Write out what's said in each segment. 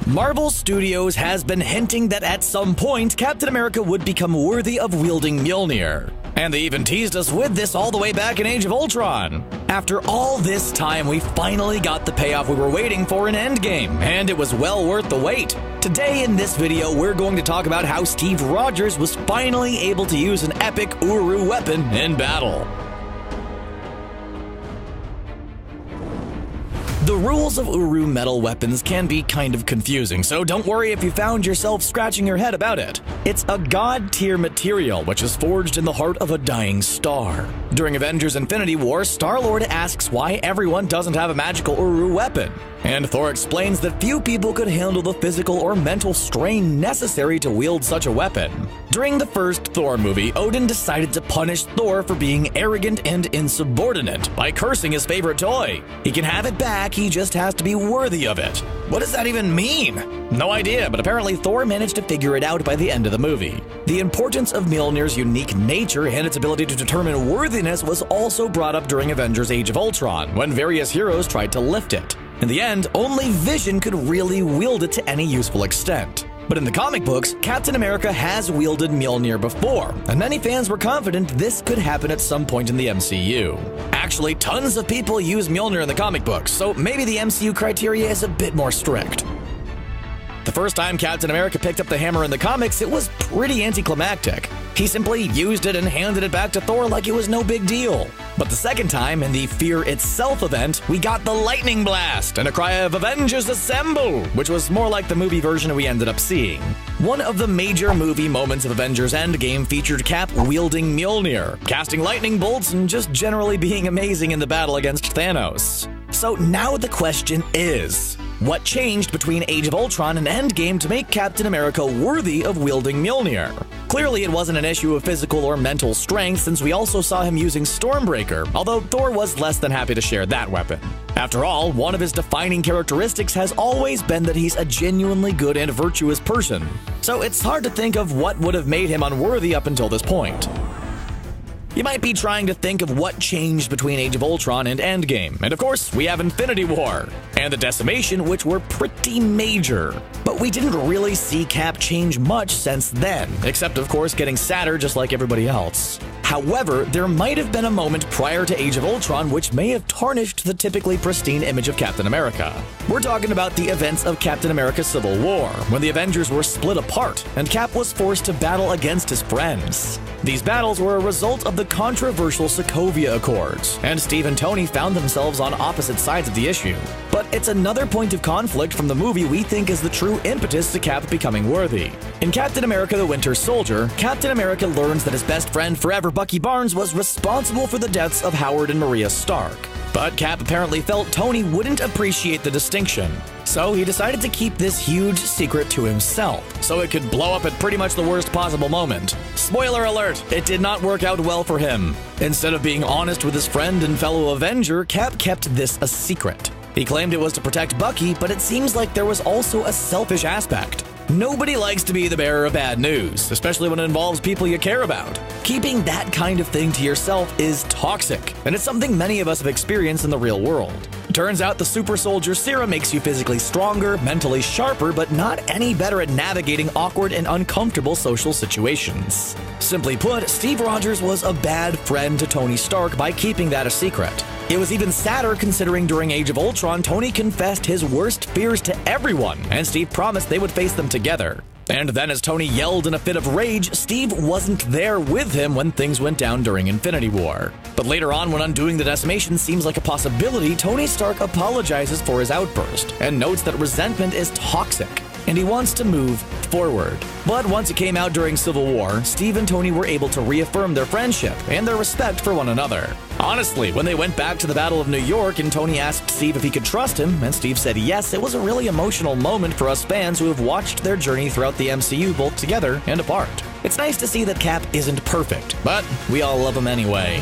Marvel Studios has been hinting that at some point, Captain America would become worthy of wielding Mjolnir. And they even teased us with this all the way back in Age of Ultron. After all this time, we finally got the payoff we were waiting for in Endgame, and it was well worth the wait. Today in this video, we're going to talk about how Steve Rogers was finally able to use an epic Uru weapon in battle. The rules of Uru metal weapons can be kind of confusing, so don't worry if you found yourself scratching your head about it. It's a god-tier material which is forged in the heart of a dying star. During Avengers Infinity War, Star-Lord asks why everyone doesn't have a magical Uru weapon, and Thor explains that few people could handle the physical or mental strain necessary to wield such a weapon. During the first Thor movie, Odin decided to punish Thor for being arrogant and insubordinate by cursing his favorite toy. He can have it back, he just has to be worthy of it. What does that even mean? No idea, but apparently Thor managed to figure it out by the end of the movie. The importance of Mjolnir's unique nature and its ability to determine worthiness was also brought up during Avengers Age of Ultron, when various heroes tried to lift it. In the end, only Vision could really wield it to any useful extent. But in the comic books, Captain America has wielded Mjolnir before, and many fans were confident this could happen at some point in the MCU. Actually, tons of people use Mjolnir in the comic books, so maybe the MCU criteria is a bit more strict. The first time Captain America picked up the hammer in the comics, it was pretty anticlimactic. He simply used it and handed it back to Thor like it was no big deal. But the second time, in the Fear Itself event, we got the lightning blast and a cry of Avengers Assemble, which was more like the movie version we ended up seeing. One of the major movie moments of Avengers Endgame featured Cap wielding Mjolnir, casting lightning bolts and just generally being amazing in the battle against Thanos. So now the question is, what changed between Age of Ultron and Endgame to make Captain America worthy of wielding Mjolnir? Clearly, it wasn't an issue of physical or mental strength, since we also saw him using Stormbreaker, although Thor was less than happy to share that weapon. After all, one of his defining characteristics has always been that he's a genuinely good and virtuous person. So it's hard to think of what would have made him unworthy up until this point. You might be trying to think of what changed between Age of Ultron and Endgame, and of course, we have Infinity War and the Decimation, which were pretty major. But we didn't really see Cap change much since then, except of course getting sadder just like everybody else. However, there might have been a moment prior to Age of Ultron which may have tarnished the typically pristine image of Captain America. We're talking about the events of Captain America Civil War, when the Avengers were split apart and Cap was forced to battle against his friends. These battles were a result of the controversial Sokovia Accords, and Steve and Tony found themselves on opposite sides of the issue. But it's another point of conflict from the movie we think is the true impetus to Cap becoming worthy. In Captain America the Winter Soldier, Captain America learns that his best friend forever, Bucky Barnes, was responsible for the deaths of Howard and Maria Stark. But Cap apparently felt Tony wouldn't appreciate the distinction, so he decided to keep this huge secret to himself, so it could blow up at pretty much the worst possible moment. Spoiler alert, it did not work out well for him. Instead of being honest with his friend and fellow Avenger, Cap kept this a secret. He claimed it was to protect Bucky, but it seems like there was also a selfish aspect. Nobody likes to be the bearer of bad news, especially when it involves people you care about. Keeping that kind of thing to yourself is toxic, and it's something many of us have experienced in the real world. Turns out the Super Soldier Serum makes you physically stronger, mentally sharper, but not any better at navigating awkward and uncomfortable social situations. Simply put, Steve Rogers was a bad friend to Tony Stark by keeping that a secret. It was even sadder considering during Age of Ultron, Tony confessed his worst fears to everyone, and Steve promised they would face them together. And then as Tony yelled in a fit of rage, Steve wasn't there with him when things went down during Infinity War. But later on, when undoing the decimation seems like a possibility, Tony Stark apologizes for his outburst and notes that resentment is toxic, and he wants to move forward. But once it came out during Civil War, Steve and Tony were able to reaffirm their friendship and their respect for one another. Honestly, when they went back to the Battle of New York and Tony asked Steve if he could trust him, and Steve said yes, it was a really emotional moment for us fans who have watched their journey throughout the MCU both together and apart. It's nice to see that Cap isn't perfect, but we all love him anyway.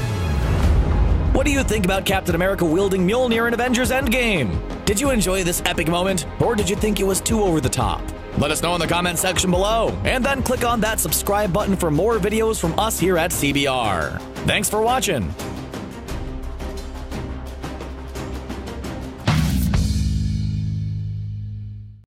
What do you think about Captain America wielding Mjolnir in Avengers Endgame? Did you enjoy this epic moment, or did you think it was too over the top? Let us know in the comment section below, and then click on that subscribe button for more videos from us here at CBR. Thanks for watching!